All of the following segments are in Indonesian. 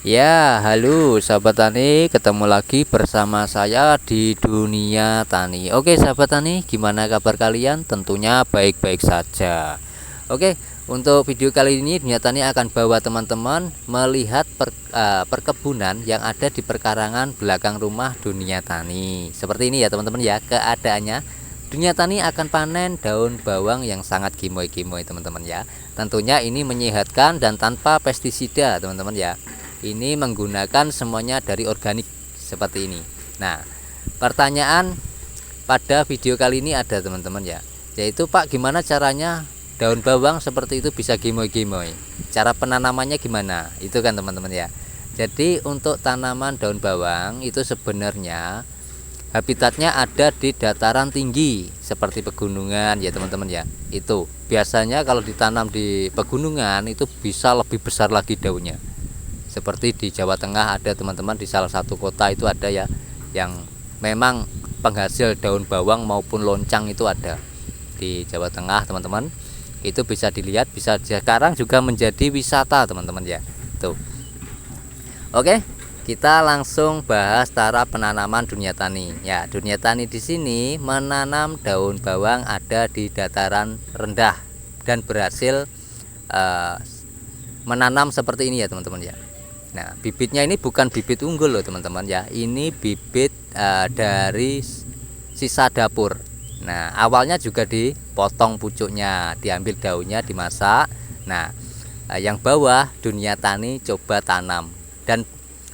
Ya, halo sahabat tani, ketemu lagi bersama saya di dunia tani. Oke, sahabat tani, gimana kabar kalian? Tentunya baik-baik saja. Oke, untuk video kali ini dunia tani akan bawa teman-teman melihat perkebunan yang ada di perkarangan belakang rumah dunia tani. Seperti ini ya teman-teman ya, keadaannya. Dunia tani akan panen daun bawang yang sangat gimoy-gimoy teman-teman ya. Tentunya ini menyehatkan dan tanpa pestisida teman-teman ya. Ini menggunakan semuanya dari organik seperti ini. Nah, pertanyaan pada video kali ini ada teman-teman ya, yaitu Pak, gimana caranya daun bawang seperti itu bisa gimoy-gimoy? Cara penanamannya gimana? Itu kan teman-teman ya. Jadi untuk tanaman daun bawang itu sebenarnya habitatnya ada di dataran tinggi seperti pegunungan ya teman-teman ya. Itu biasanya kalau ditanam di pegunungan itu bisa lebih besar lagi daunnya. Seperti di Jawa Tengah ada teman-teman, di salah satu kota itu ada ya, yang memang penghasil daun bawang maupun loncang itu ada di Jawa Tengah teman-teman. Itu bisa dilihat, bisa sekarang juga menjadi wisata teman-teman ya. Tuh. Oke, kita langsung bahas cara penanaman dunia tani. Ya, dunia tani di sini menanam daun bawang ada di dataran rendah dan berhasil menanam seperti ini ya teman-teman ya. Nah, bibitnya ini bukan bibit unggul loh teman-teman ya. Ini bibit dari sisa dapur. Nah, awalnya juga dipotong pucuknya, diambil daunnya, dimasak. Nah, yang bawah dunia tani coba tanam. Dan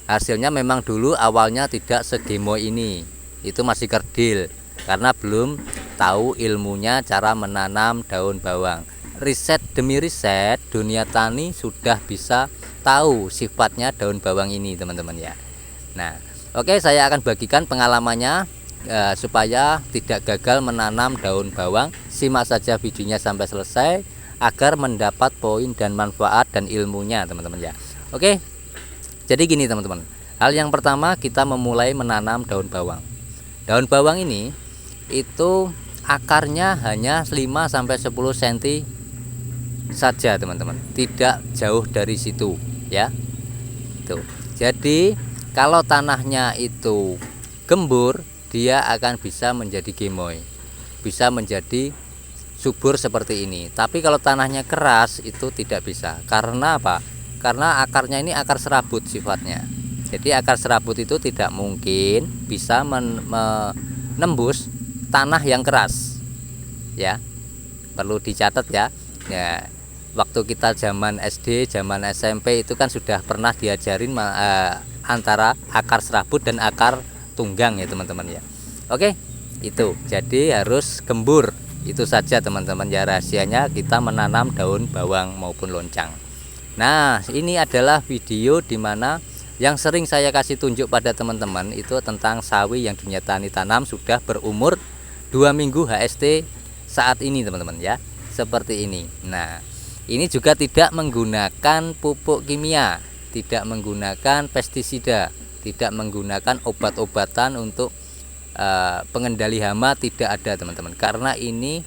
hasilnya memang dulu awalnya tidak segemo ini. Itu masih kerdil karena belum tahu ilmunya cara menanam daun bawang. Riset demi riset, dunia tani sudah bisa tahu sifatnya daun bawang ini teman-teman ya. Nah, oke, saya akan bagikan pengalamannya supaya tidak gagal menanam daun bawang. Simak saja videonya sampai selesai agar mendapat poin dan manfaat dan ilmunya teman-teman ya. Oke, jadi gini teman-teman, hal yang pertama kita memulai menanam daun bawang. Daun bawang ini itu akarnya hanya 5-10 cm saja teman-teman, tidak jauh dari situ ya. Tuh. Jadi kalau tanahnya itu gembur, dia akan bisa menjadi gemoy, bisa menjadi subur seperti ini. Tapi kalau tanahnya keras itu tidak bisa. Karena apa? Karena akarnya ini akar serabut sifatnya. Jadi akar serabut itu tidak mungkin bisa menembus tanah yang keras ya. Perlu dicatat ya. Ya, waktu kita zaman SD, zaman SMP itu kan sudah pernah diajarin antara akar serabut dan akar tunggang ya teman-teman ya. Oke, itu jadi harus gembur. Itu saja teman-teman ya rahasianya kita menanam daun bawang maupun loncang. Nah, ini adalah video dimana yang sering saya kasih tunjuk pada teman-teman itu tentang sawi yang dunia tani tanam sudah berumur 2 minggu HST saat ini teman-teman ya. Seperti ini. Nah, ini juga tidak menggunakan pupuk kimia, tidak menggunakan pestisida, tidak menggunakan obat-obatan untuk pengendali hama, tidak ada teman-teman, karena ini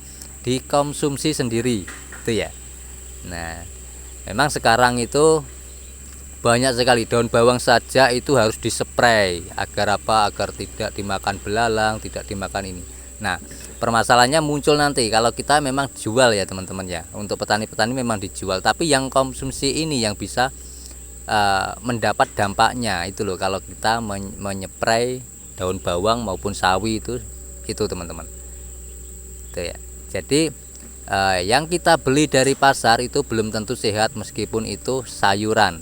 dikonsumsi sendiri itu ya. Nah, memang sekarang itu banyak sekali daun bawang saja itu harus dispray agar apa? Agar tidak dimakan belalang, tidak dimakan ini. Nah, permasalahannya muncul nanti kalau kita memang jual ya teman-teman ya. Untuk petani-petani memang dijual, tapi yang konsumsi ini yang bisa mendapat dampaknya itu loh, kalau kita menyepray daun bawang maupun sawi itu teman-teman. Itu ya. Jadi yang kita beli dari pasar itu belum tentu sehat meskipun itu sayuran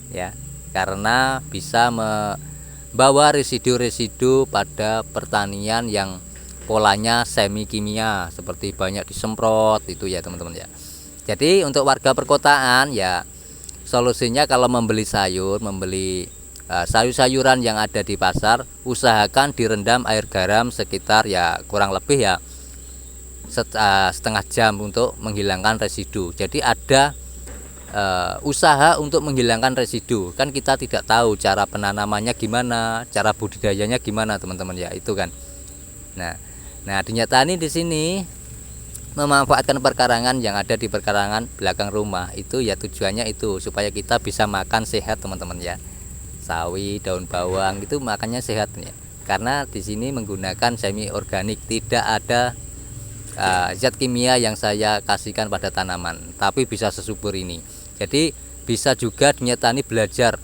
ya, karena bisa membawa residu-residu pada pertanian yang polanya semi kimia seperti banyak disemprot itu ya teman-teman ya. Jadi untuk warga perkotaan ya, solusinya kalau membeli sayur, membeli sayur-sayuran yang ada di pasar, usahakan direndam air garam sekitar ya kurang lebih ya setengah jam untuk menghilangkan residu. Jadi ada usaha untuk menghilangkan residu. Kan kita tidak tahu cara penanamannya gimana, cara budidayanya gimana teman-teman ya, itu kan. Nah, dunia tani di sini memanfaatkan perkarangan yang ada di perkarangan belakang rumah itu ya, tujuannya itu supaya kita bisa makan sehat teman-teman ya. Sawi, daun bawang itu makannya sehat ya. Karena di sini menggunakan semi organik, tidak ada zat kimia yang saya kasihkan pada tanaman, tapi bisa sesubur ini. Jadi bisa juga dunia tani belajar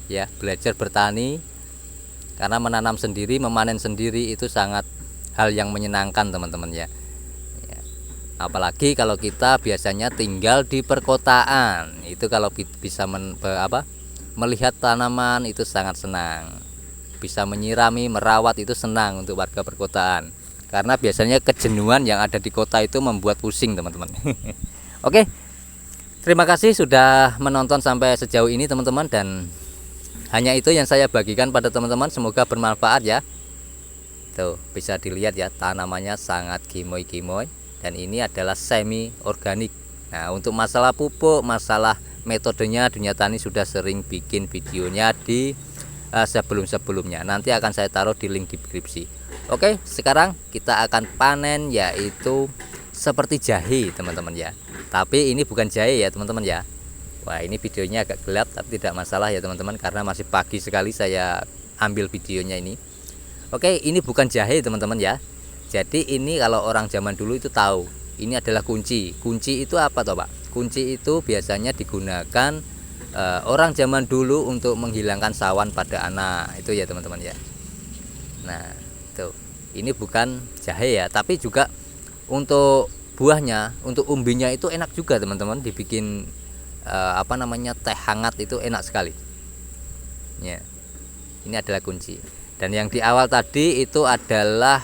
ya, belajar bertani, karena menanam sendiri, memanen sendiri itu sangat hal yang menyenangkan teman-teman ya. Apalagi kalau kita biasanya tinggal di perkotaan, itu kalau bisa melihat tanaman itu sangat senang, bisa menyirami, merawat itu senang untuk warga perkotaan, karena biasanya kejenuhan yang ada di kota itu membuat pusing teman-teman. Oke, terima kasih sudah menonton sampai sejauh ini teman-teman, dan hanya itu yang saya bagikan pada teman-teman, semoga bermanfaat ya. Tuh bisa dilihat ya, tanamannya sangat kimoy-kimoy, dan ini adalah semi organik. Nah, untuk masalah pupuk, masalah metodenya, dunia tani sudah sering bikin videonya di sebelum-sebelumnya. Nanti akan saya taruh di link deskripsi. Oke, sekarang kita akan panen, yaitu seperti jahe teman-teman ya. Tapi ini bukan jahe ya teman-teman ya. Wah, ini videonya agak gelap tapi tidak masalah ya teman-teman, karena masih pagi sekali saya ambil videonya ini. Oke, ini bukan jahe teman-teman ya. Jadi ini kalau orang zaman dulu itu tahu, ini adalah kunci. Kunci itu apa toh Pak? Kunci itu biasanya digunakan orang zaman dulu untuk menghilangkan sawan pada anak, itu ya teman-teman ya. Nah, tuh. Ini bukan jahe ya, tapi juga untuk buahnya, untuk umbinya itu enak juga teman-teman, dibikin teh hangat itu enak sekali. Ya. Ini adalah kunci. Dan yang di awal tadi itu adalah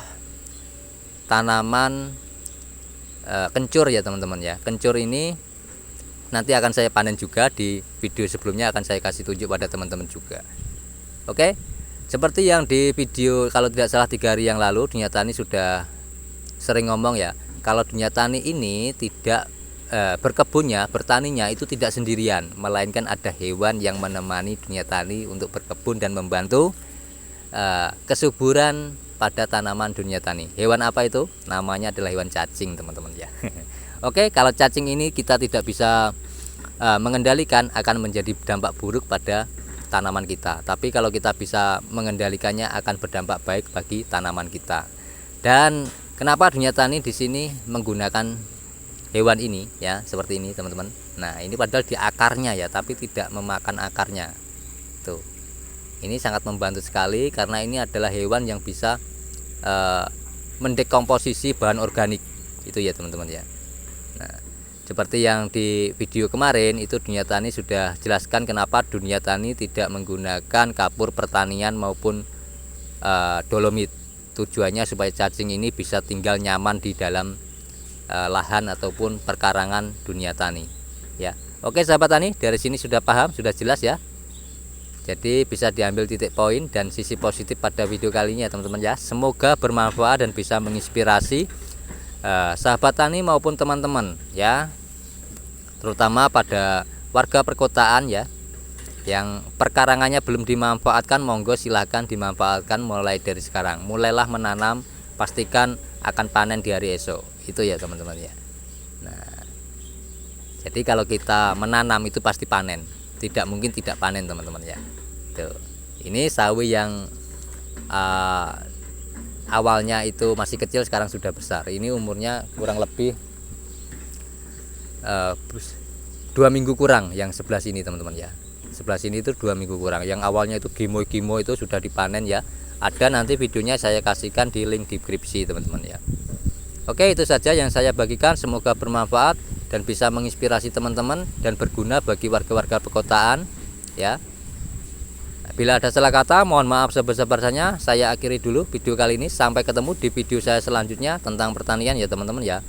tanaman kencur ya teman-teman ya. Kencur ini nanti akan saya panen juga, di video sebelumnya akan saya kasih tunjuk pada teman-teman juga. Oke, seperti yang di video kalau tidak salah 3 hari yang lalu, dunia tani sudah sering ngomong ya, kalau dunia tani ini tidak berkebunnya, bertaninya itu tidak sendirian, melainkan ada hewan yang menemani dunia tani untuk berkebun dan membantu kesuburan pada tanaman dunia tani. Hewan apa itu? Namanya adalah hewan cacing teman-teman ya. Oke, kalau cacing ini kita tidak bisa mengendalikan, akan menjadi dampak buruk pada tanaman kita. Tapi kalau kita bisa mengendalikannya, akan berdampak baik bagi tanaman kita. Dan kenapa dunia tani di sini menggunakan hewan ini ya, seperti ini teman-teman. Nah, ini padahal di akarnya ya, tapi tidak memakan akarnya. Tuh. Ini sangat membantu sekali, karena ini adalah hewan yang bisa mendekomposisi bahan organik itu ya teman-teman ya. Nah, seperti yang di video kemarin itu dunia tani sudah jelaskan kenapa dunia tani tidak menggunakan kapur pertanian maupun dolomit. Tujuannya supaya cacing ini bisa tinggal nyaman di dalam lahan ataupun perkarangan dunia tani ya. Oke sahabat tani, dari sini sudah paham, sudah jelas ya. Jadi bisa diambil titik poin dan sisi positif pada video kali ini ya teman-teman ya. Semoga bermanfaat dan bisa menginspirasi sahabat tani maupun teman-teman ya, terutama pada warga perkotaan ya, yang perkarangannya belum dimanfaatkan. Monggo silahkan dimanfaatkan mulai dari sekarang. Mulailah menanam, pastikan akan panen di hari esok, itu ya teman-teman ya. Nah, jadi kalau kita menanam itu pasti panen, tidak mungkin tidak panen teman-teman ya. Tuh. Ini sawi yang awalnya itu masih kecil, sekarang sudah besar. Ini umurnya kurang lebih 2 minggu kurang, yang sebelah sini teman-teman ya. Sebelah sini itu 2 minggu kurang. Yang awalnya itu gimo-gimo itu sudah dipanen ya. Ada nanti videonya saya kasihkan di link deskripsi teman-teman ya. Oke, itu saja yang saya bagikan, semoga bermanfaat dan bisa menginspirasi teman-teman dan berguna bagi warga-warga perkotaan ya. Bila ada salah kata, mohon maaf sebesar-besarnya. Saya akhiri dulu video kali ini. Sampai ketemu di video saya selanjutnya tentang pertanian ya teman-teman ya.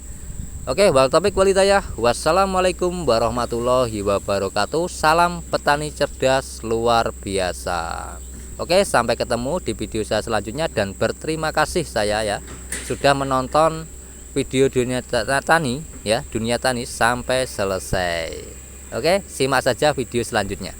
Oke, wal topik walidayah. Wassalamualaikum warahmatullahi wabarakatuh. Salam petani cerdas luar biasa. Oke, sampai ketemu di video saya selanjutnya, dan berterima kasih saya ya sudah menonton video dunia tani ya, dunia tani sampai selesai. Oke, simak saja video selanjutnya.